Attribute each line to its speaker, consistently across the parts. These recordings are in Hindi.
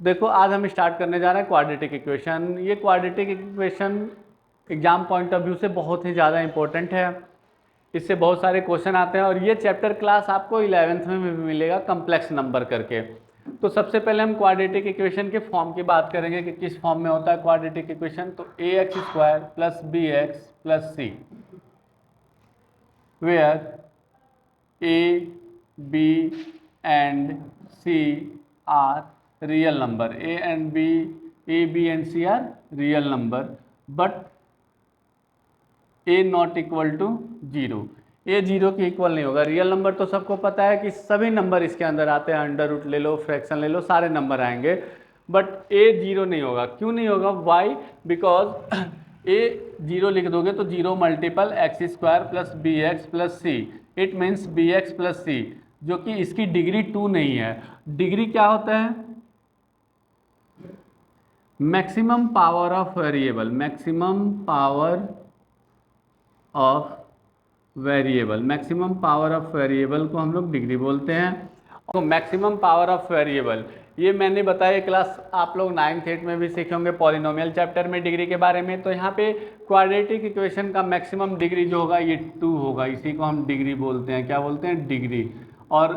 Speaker 1: देखो आज हम स्टार्ट करने जा रहे हैं क्वाड्रेटिक इक्वेशन। ये quadratic equation exam point of view से बहुत ही ज़्यादा इंपॉर्टेंट है। इससे बहुत सारे क्वेश्चन आते हैं और ये चैप्टर क्लास आपको 11th में भी मिलेगा कम्प्लेक्स नंबर करके। तो सबसे पहले हम क्वाड्रेटिक इक्वेशन के फॉर्म की बात करेंगे कि किस फॉर्म में होता है क्वाड्रेटिक इक्वेशन। तो ax² + bx + c where a, b and c are real number. A, B and C are real number, but a not equal to 0. a 0 के इक्वल नहीं होगा। रियल नंबर तो सबको पता है कि सभी नंबर इसके अंदर आते हैं, अंडर रूट ले लो, फ्रैक्शन ले लो, सारे नंबर आएंगे, बट a 0 नहीं होगा। क्यों नहीं होगा? वाई? बिकॉज a 0 लिख दोगे तो 0 multiple x² + bx + c, it means bx + c, जो कि इसकी डिग्री 2 नहीं है। डिग्री क्या होता है? Maximum power of variable. Maximum power of variable, maximum power of variable को हम लोग डिग्री बोलते हैं। तो मैक्सिमम पावर ऑफ वेरिएबल ये मैंने बताया क्लास आप लोग 9th 8th में भी सीखे होंगे पॉलिनोमियल चैप्टर में डिग्री के बारे में। तो यहाँ पे क्वाड्रेटिक इक्वेशन का मैक्सिमम डिग्री जो होगा ये 2 होगा, इसी को हम डिग्री बोलते हैं। क्या बोलते हैं? डिग्री। और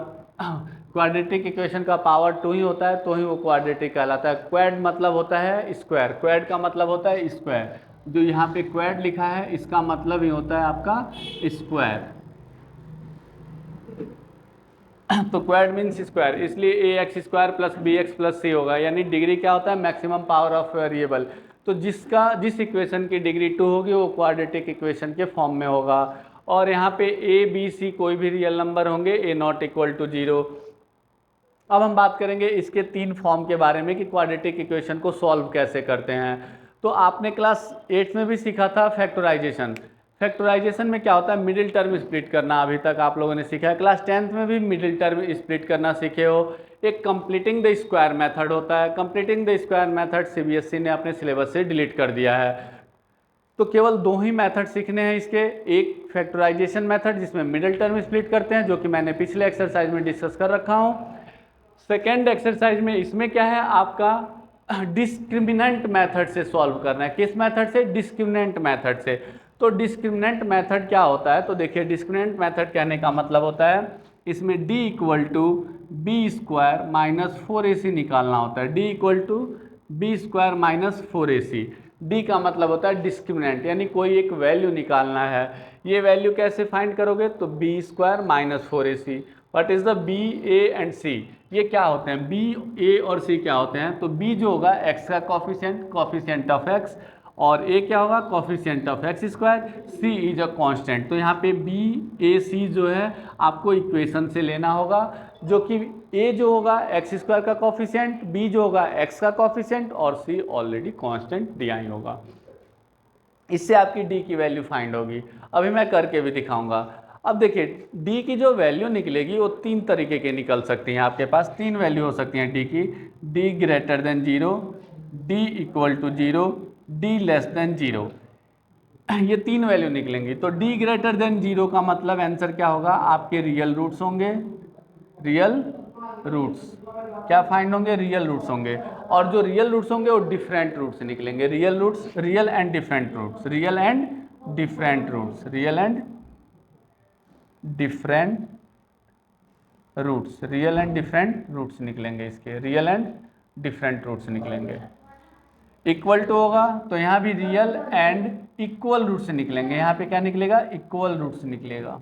Speaker 1: क्वाड्रेटिक इक्वेशन का पावर 2 ही होता है तो ही वो क्वाड्रेटिक कहलाता है। क्वाड मतलब होता है स्क्वायर, क्वाड का मतलब होता है स्क्वायर। जो यहाँ पे क्वाड लिखा है इसका मतलब ही होता है आपका स्क्वायर। तो क्वाड मीन्स स्क्वायर, इसलिए ax² + bx + c होगा। यानी डिग्री क्या होता है? Maximum power of variable. तो जिस इक्वेशन की डिग्री 2 होगी वो क्वाड्रेटिक इक्वेशन के फॉर्म में होगा। और यहाँ पे a, b, c कोई भी रियल नंबर होंगे, a not equal to 0। अब हम बात करेंगे इसके 3 फॉर्म के बारे में कि क्वाड्रेटिक इक्वेशन को सॉल्व कैसे करते हैं। तो आपने क्लास 8 में भी सीखा था फैक्टराइजेशन। फैक्टराइजेशन में क्या होता है? मिडिल टर्म स्प्लिट करना अभी तक आप लोगों ने सीखा है। क्लास 10th में भी मिडिल टर्म स्प्लिट करना सीखे हो। एक कंप्लीटिंग द स्क्वायर मेथड होता है। Completing the square method CBSE ने अपने सिलेबस से डिलीट कर दिया है। तो केवल 2 ही मेथड सीखने हैं इसके। एक फैक्टराइजेशन मेथड जिसमें मिडिल टर्म स्प्लिट करते हैं, जो कि मैंने पिछले एक्सरसाइज में डिस्कस कर रखा हूँ। सेकेंड एक्सरसाइज में इसमें क्या है? आपका डिस्क्रिमिनेंट मेथड से सॉल्व करना है। किस मेथड से? डिस्क्रिमिनेंट मेथड से। तो डिस्क्रिमिनेंट मेथड क्या होता है? तो देखिए डिस्क्रिमिनेंट मेथड कहने का मतलब होता है इसमें d = b² - 4ac निकालना होता है। d = b² - 4ac। d का मतलब होता है डिस्क्रिमिनेंट, यानी कोई एक वैल्यू निकालना है। ये वैल्यू कैसे फाइंड करोगे? तो b² - 4ac। What is the b, a and c? ये क्या होते हैं? b, a और c क्या होते हैं? तो b जो होगा x का कॉफिशिएंट ऑफ x, और a क्या होगा? Coefficient of x²। c is a constant. तो यहाँ पे b, a, c जो है आपको इक्वेशन से लेना होगा, जो कि a जो होगा x² का कॉफिशिएंट, b जो होगा x का कॉफिशिएंट, और c ऑलरेडी कांस्टेंट दिया ही होगा। इससे आपकी d की वैल्यू फाइंड होगी। अभी मैं करके भी दिखाऊंगा। अब देखिए d की जो वैल्यू निकलेगी वो 3 तरीके की निकल सकती हैं। आपके पास 3 वैल्यू हो सकती हैं d की। d > 0, d = 0, d < 0। ये 3 वैल्यू निकलेंगी। तो d > 0 का मतलब आंसर क्या होगा? आपके रियल रूट्स होंगे। रियल रूट्स क्या फाइंड होंगे? रियल रूट्स होंगे। और जो रियल रूट्स होंगे वो डिफरेंट रूट्स निकलेंगे। Real roots, real and different roots, real and different roots, real and different roots, real and different roots निकलेंगे इसके। रियल एंड डिफरेंट रूट्स निकलेंगे। इक्वल टू होगा तो यहाँ भी रियल एंड इक्वल रूट्स निकलेंगे। यहाँ पे क्या निकलेगा? इक्वल रूट्स निकलेगा।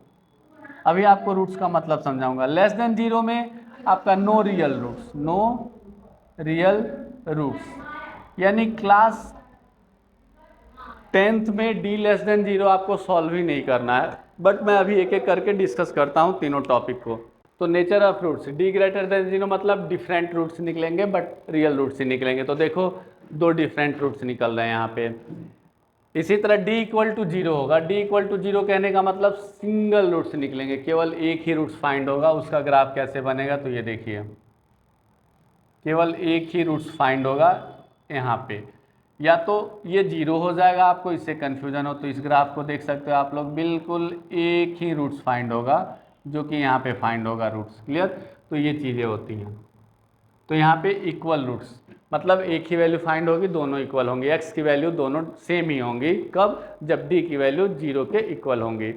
Speaker 1: अभी आपको रूट्स का मतलब समझाऊंगा। लेस देन 0 में आपका no real roots, no real roots, यानी क्लास 10th में d < 0 आपको सॉल्व ही नहीं करना है। बट मैं अभी एक एक करके डिस्कस करता हूँ तीनों टॉपिक को। तो नेचर ऑफ रूट्स, d > 0 मतलब डिफरेंट रूट्स निकलेंगे बट रियल रूट्स ही निकलेंगे। तो देखो 2 डिफरेंट रूट्स निकल रहे हैं यहाँ पे। इसी तरह d = 0 होगा। d = 0 कहने का मतलब सिंगल रूट्स निकलेंगे, केवल एक ही रूट्स फाइंड होगा। उसका ग्राफ कैसे बनेगा? तो ये देखिए केवल एक ही रूट्स फाइंड होगा यहाँ पे। या तो ये 0 हो जाएगा, आपको इससे कन्फ्यूजन हो तो इस ग्राफ को देख सकते हो आप लोग, बिल्कुल एक ही रूट्स फाइंड होगा जो कि यहाँ पे फाइंड होगा रूट्स। क्लियर? तो ये चीज़ें होती हैं। तो यहाँ पे इक्वल रूट्स, मतलब एक ही वैल्यू फाइंड होगी, दोनों इक्वल होंगी, x की वैल्यू दोनों सेम ही होंगी। कब? जब d की वैल्यू 0 के इक्वल होंगी।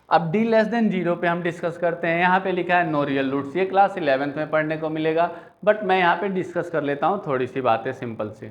Speaker 1: अब d लेस देन 0 पे हम डिस्कस करते हैं। यहाँ पे लिखा है नो रियल रूट्स, ये क्लास 11th में पढ़ने को मिलेगा, बट मैं यहाँ पे डिस्कस कर लेता हूँ थोड़ी सी बातें सिंपल सी।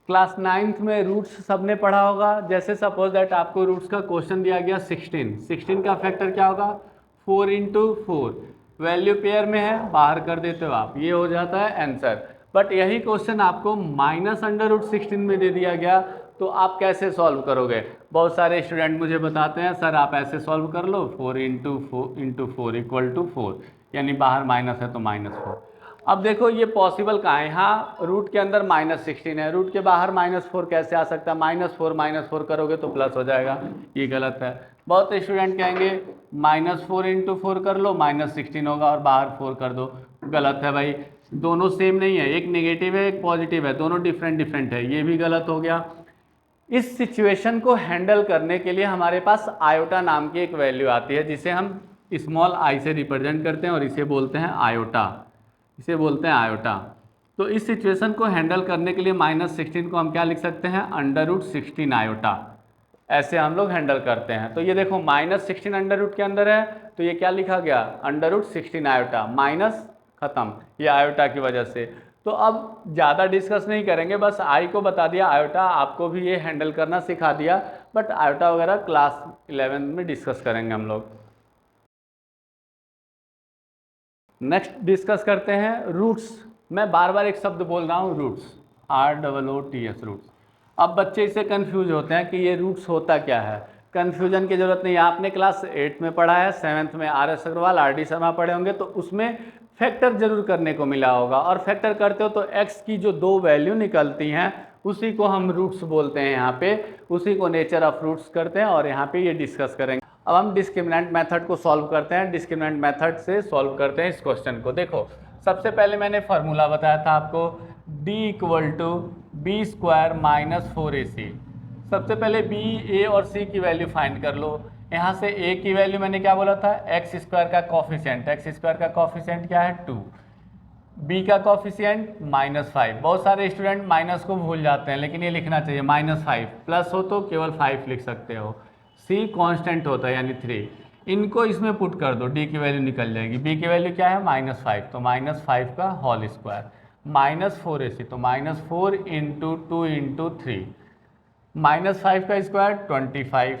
Speaker 1: क्लास 9th में रूट्स सबने पढ़ा होगा। जैसे सपोज दैट आपको रूट्स का क्वेश्चन दिया गया 16 का फैक्टर क्या होगा? 4 इंटू 4, वैल्यू पेयर में है, बाहर कर देते हो आप, ये हो जाता है आंसर। बट यही क्वेश्चन आपको माइनस अंडर रूट 16 में दे दिया गया, तो आप कैसे सॉल्व करोगे? बहुत सारे स्टूडेंट मुझे बताते हैं सर आप ऐसे सॉल्व कर लो, 4 इंटू फोर इक्वल टू 4, यानी बाहर माइनस है तो -4। अब देखो ये पॉसिबल कहाँ है? यहाँ रूट के अंदर -16 है, रूट के बाहर -4 कैसे आ सकता है? -4 करोगे तो प्लस हो जाएगा, ये गलत है। बहुत स्टूडेंट कहेंगे -4 इंटू 4 कर लो, -16 होगा और बाहर 4 कर दो, गलत है भाई, दोनों सेम नहीं है, एक नेगेटिव है एक पॉजिटिव है, दोनों डिफरेंट है, ये भी गलत हो गया। इस सिचुएशन को हैंडल करने के लिए हमारे पास आयोटा नाम की एक वैल्यू आती है, जिसे हम स्मॉल आई से रिप्रेजेंट करते हैं और इसे बोलते हैं आयोटा, इसे बोलते हैं आयोटा। तो इस सिचुएशन को हैंडल करने के लिए -16 को हम क्या लिख सकते हैं? अंडर रूट 16 आयोटा, ऐसे हम लोग हैंडल करते हैं। तो ये देखो -16 अंडर रूट के अंदर है, तो ये क्या लिखा गया? अंडर रूट 16 आयोटा, माइनस खत्म, ये आयोटा की वजह से। तो अब ज़्यादा डिस्कस नहीं करेंगे, बस आई को बता दिया, आयोटा आपको भी ये हैंडल करना सिखा दिया, बट आयोटा वगैरह क्लास 11 में डिस्कस करेंगे हम लोग। नेक्स्ट डिस्कस करते हैं रूट्स। मैं बार बार एक शब्द बोल रहा हूँ, रूट्स, ROOTS, रूट्स। अब बच्चे इससे कंफ्यूज होते हैं कि ये रूट्स होता क्या है। कंफ्यूजन की जरूरत नहीं है, आपने क्लास 8 में पढ़ा है, 7th में RS अग्रवाल RD शर्मा पढ़े होंगे, तो उसमें फैक्टर जरूर करने को मिला होगा, और फैक्टर करते हो तो x की जो दो वैल्यू निकलती हैं उसी को हम रूट्स बोलते हैं, यहाँ पे उसी को नेचर ऑफ रूट्स करते हैं, और यहाँ पे ये डिस्कस करेंगे। अब हम डिस्क्रिमिनेंट मेथड को सॉल्व करते हैं, डिस्क्रिमिनेंट मेथड से सॉल्व करते हैं इस क्वेश्चन को। देखो सबसे पहले मैंने फार्मूला बताया था आपको, d = b² - 4ac। सबसे पहले b, a और c की वैल्यू फाइंड कर लो। यहाँ से a की वैल्यू मैंने क्या बोला था? x² का कॉफिशिएंट, x² का कॉफिशिएंट क्या है? 2, b का कॉफिशिएंट -5। बहुत सारे स्टूडेंट माइनस को भूल जाते हैं, लेकिन ये लिखना चाहिए -5, प्लस हो तो केवल 5 लिख सकते हो। c कांस्टेंट होता है यानी 3, इनको इसमें पुट कर दो, d की वैल्यू निकल जाएगी। b की वैल्यू क्या है? -5, तो -5 का होल स्क्वायर, -4ac, तो -4 इंटू 2 इंटू 3, -5 का स्क्वायर 25,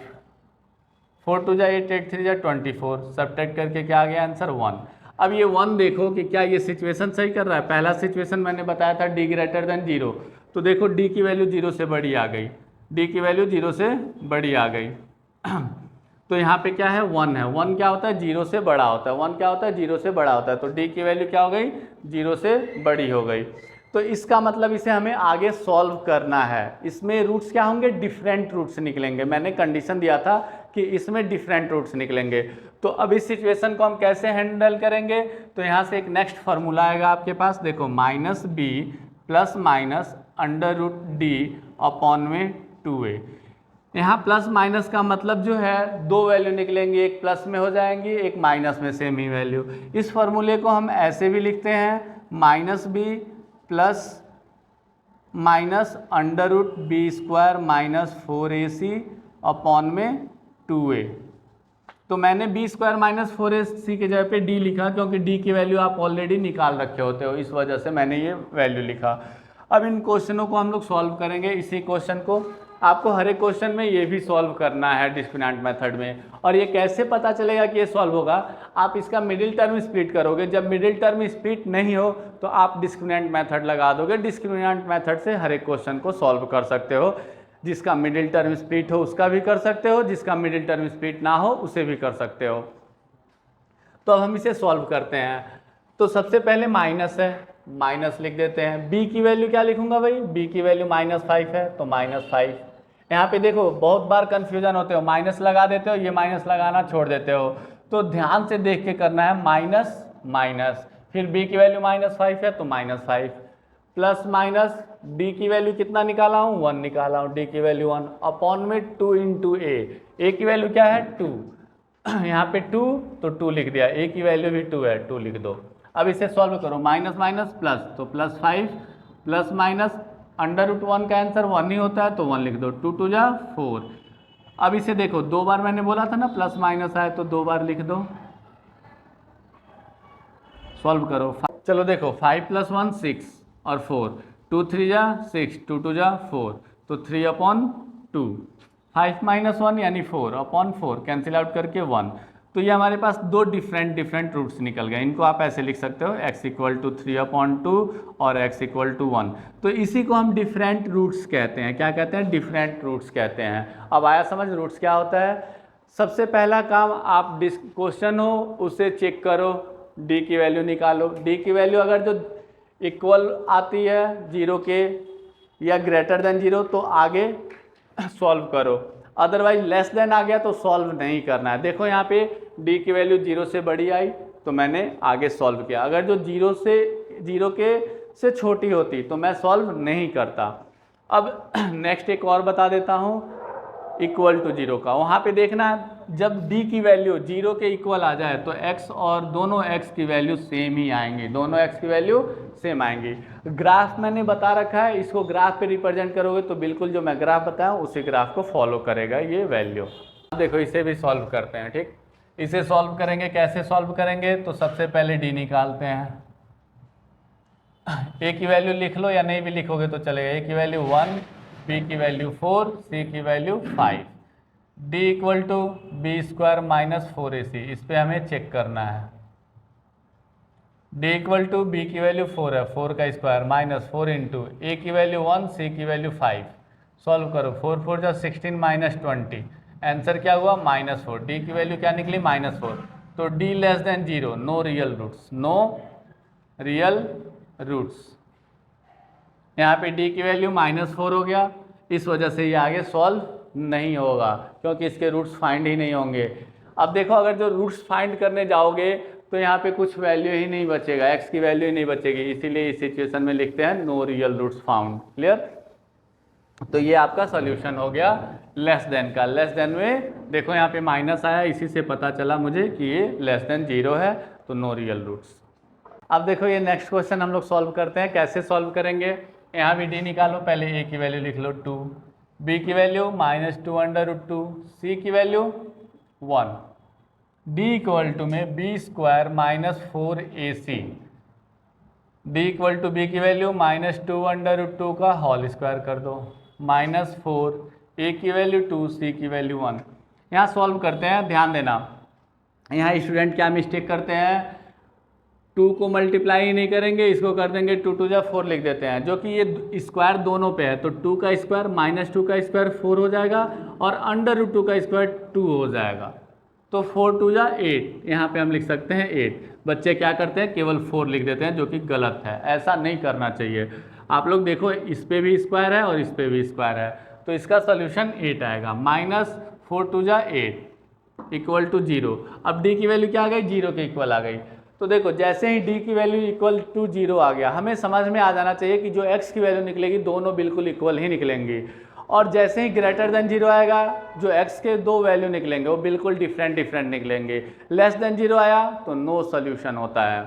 Speaker 1: 4 2 जा 8, 8 3 जा 24, सब्ट्रैक्ट करके क्या आ गया आंसर? 1। अब ये 1 देखो कि क्या ये सिचुएशन सही कर रहा है। पहला सिचुएशन मैंने बताया था d > 0, तो देखो d की वैल्यू 0 से बड़ी आ गई, d की वैल्यू 0 से बड़ी आ गई। तो यहाँ पे क्या है? 1 है। 1 क्या होता है? 0 से बड़ा होता है। 1 क्या होता है? 0 से बड़ा होता है। तो d की वैल्यू क्या हो गई? 0 से बड़ी हो गई। तो इसका मतलब इसे हमें आगे सॉल्व करना है। इसमें रूट्स क्या होंगे? डिफरेंट रूट्स निकलेंगे। मैंने कंडीशन दिया था कि इसमें डिफरेंट रूट्स निकलेंगे। तो अब इस सिचुएशन को हम कैसे हैंडल करेंगे? तो यहाँ से एक नेक्स्ट फार्मूला आएगा आपके पास, देखो -b ± √d अपॉन में 2a। यहाँ प्लस माइनस का मतलब जो है, दो वैल्यू निकलेंगी, एक प्लस में हो जाएंगी, एक माइनस में, सेम ही वैल्यू। इस फॉर्मूले को हम ऐसे भी लिखते हैं -b ± √b² - 4ac अपॉन में 2a। तो मैंने b² - 4ac के जगह पे d लिखा, क्योंकि d की वैल्यू आप ऑलरेडी निकाल रखे होते हो, इस वजह से मैंने ये वैल्यू लिखा। अब इन क्वेश्चनों को हम लोग सॉल्व करेंगे। इसी क्वेश्चन को आपको हर एक क्वेश्चन में ये भी सॉल्व करना है डिस्क्रिमिनेंट मेथड में। और ये कैसे पता चलेगा कि ये सॉल्व होगा? आप इसका मिडिल टर्म स्प्लिट करोगे। जब मिडिल टर्म स्प्लिट नहीं हो तो आप डिस्क्रिमिनेंट मेथड लगा दोगे। डिस्क्रिमिनेंट मेथड से हर एक क्वेश्चन को सॉल्व कर सकते हो। जिसका मिडिल टर्म स्प्लिट हो उसका भी कर सकते हो, जिसका मिडिल टर्म स्प्लिट ना हो उसे भी कर सकते हो। तो अब हम इसे सॉल्व करते हैं। तो सबसे पहले माइनस है, माइनस लिख देते हैं। b की वैल्यू क्या लिखूंगा भाई? b की वैल्यू -5 है, तो -5। यहाँ पे देखो बहुत बार कंफ्यूजन होते हो, माइनस लगा देते हो, ये माइनस लगाना छोड़ देते हो। तो ध्यान से देख के करना है, माइनस माइनस, फिर b की वैल्यू -5 है तो -5, प्लस माइनस d की वैल्यू कितना निकाला हूँ? 1 निकाला हूँ, d की वैल्यू 1 अपॉन में 2 इंटू a की वैल्यू क्या है? 2, यहाँ पे 2 तो 2 लिख दिया, a की वैल्यू भी 2 है, 2 लिख दो। अब इसे सॉल्व करो, माइनस माइनस प्लस तो +5 प्लस माइनस √1 का आंसर 1 ही होता है तो 1 लिख दो, 2 2 जा 4। अब इसे देखो, 2 बार मैंने बोला था ना प्लस माइनस आए तो 2 बार लिख दो, सॉल्व करो। चलो देखो 5 + 1 6 और 4, 2 3 जा 6, 2 2 जा 4 तो 3/2, 5 - 1 यानी 4/4 कैंसिल आउट करके 1। तो ये हमारे पास दो डिफरेंट रूट्स निकल गए। इनको आप ऐसे लिख सकते हो x = 3/2 और x = 1। तो इसी को हम डिफरेंट रूट्स कहते हैं। क्या कहते हैं? डिफरेंट रूट्स कहते हैं। अब आया समझ रूट्स क्या होता है? सबसे पहला काम, आप क्वेश्चन हो उसे चेक करो, d की वैल्यू निकालो। d की वैल्यू अगर जो इक्वल आती है 0 के या ग्रेटर देन 0 तो आगे सॉल्व करो, अदरवाइज लेस देन आ गया तो सॉल्व नहीं करना है। देखो यहाँ पे d की वैल्यू 0 से बड़ी आई तो मैंने आगे सॉल्व किया, अगर जो 0 के से छोटी होती तो मैं सॉल्व नहीं करता। अब नेक्स्ट एक और बता देता हूँ, =0 का। वहाँ पे देखना जब d की वैल्यू 0 के इक्वल आ जाए तो x और दोनों x की वैल्यू सेम ही आएंगी, दोनों x की वैल्यू सेम आएंगी। ग्राफ मैंने बता रखा है, इसको ग्राफ पे रिप्रेजेंट करोगे तो बिल्कुल जो मैं ग्राफ बताया उसी ग्राफ को फॉलो करेगा ये वैल्यू। देखो इसे भी सॉल्व करते हैं, ठीक। इसे सॉल्व करेंगे, कैसे सॉल्व करेंगे? तो सबसे पहले d निकालते हैं। a की वैल्यू लिख लो या नहीं भी लिखोगे तो चलेगा। a की वैल्यू 1, b की वैल्यू 4, c की वैल्यू 5, d = b² - 4ac। इस पे हमें चेक करना है। d = b की वैल्यू 4 है, 4 का स्क्वायर -4 इंटू a की वैल्यू 1, c की वैल्यू 5। सॉल्व करो, 4 4 जा 16 - 20, आंसर क्या हुआ? -4। d की वैल्यू क्या निकली? -4। तो d < 0, no real roots, no real roots. यहाँ पे d की वैल्यू -4 हो गया, इस वजह से ये आगे सॉल्व नहीं होगा क्योंकि इसके रूट्स फाइंड ही नहीं होंगे। अब देखो अगर जो रूट्स फाइंड करने जाओगे तो यहाँ पे कुछ वैल्यू ही नहीं बचेगा, x की वैल्यू ही नहीं बचेगी, इसीलिए इस सिचुएशन में लिखते हैं no real roots found. Clear? तो ये आपका सॉल्यूशन हो गया लेस देन का। लेस देन में देखो यहाँ पे माइनस आया, इसी से पता चला मुझे कि ये <0 है, तो नो रियल रूट्स। अब देखो ये नेक्स्ट क्वेश्चन हम लोग सॉल्व करते हैं। कैसे सॉल्व करेंगे? यहाँ भी d निकालो, पहले a की वैल्यू लिख लो 2, b की वैल्यू -2√2, c की वैल्यू 1, d = में b² - 4ac, d = b की वैल्यू -2√2 का होल स्क्वायर कर दो, -4, a की वैल्यू 2, c की वैल्यू 1। यहाँ सॉल्व करते हैं, ध्यान देना, यहाँ स्टूडेंट क्या मिस्टेक करते हैं, 2 को मल्टीप्लाई ही नहीं करेंगे, इसको कर देंगे 2 2 जा 4 लिख देते हैं, जो कि ये स्क्वायर दोनों पे है। तो 2 का स्क्वायर -2 का स्क्वायर 4 हो जाएगा और √2 का स्क्वायर 2 हो जाएगा। तो 4 2 जा 8, यहाँ पे हम लिख सकते हैं 8। बच्चे क्या करते हैं, केवल 4 लिख देते हैं, जो कि गलत है, ऐसा नहीं करना चाहिए। आप लोग देखो इस पे भी स्क्वायर है और इस पे भी स्क्वायर है, तो इसका सोल्यूशन 8 आएगा। -4 2 जा 8 = 0। अब d की वैल्यू क्या आ गई? 0 के इक्वल आ गई। तो देखो जैसे ही d की वैल्यू = 0 आ गया, हमें समझ में आ जाना चाहिए कि जो x की वैल्यू निकलेगी दोनों बिल्कुल इक्वल ही निकलेंगी, और जैसे ही > 0 आएगा जो x के दो वैल्यू निकलेंगे वो बिल्कुल डिफरेंट निकलेंगे। <0 आया तो नो सोल्यूशन होता है।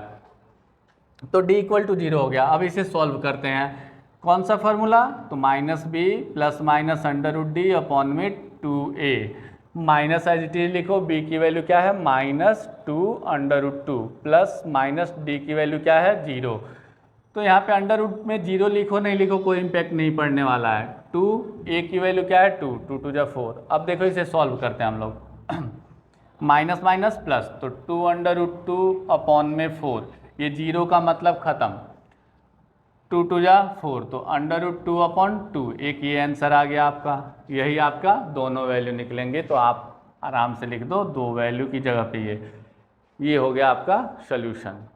Speaker 1: तो d = 0 हो गया। अब इसे सॉल्व करते हैं। कौन सा फार्मूला? तो -b ± √d/ 2a, minus as it is लिखो, b की वैल्यू क्या है? -2√2 प्लस माइनस d की वैल्यू क्या है? 0। तो यहाँ पे अंडर रूट में 0 लिखो नहीं लिखो कोई इम्पैक्ट नहीं पड़ने वाला है। 2, a की वैल्यू क्या है? 2, 2 2 जा 4। अब देखो इसे सॉल्व करते हैं हम लोग, माइनस माइनस प्लस, तो 2√2/4, ये 0 का मतलब खत्म, 2 2 जा 4, तो √2/2, एक ये आंसर आ गया आपका। यही आपका दोनों वैल्यू निकलेंगे, तो आप आराम से लिख दो 2 वैल्यू की जगह पे ये हो गया आपका सोल्यूशन।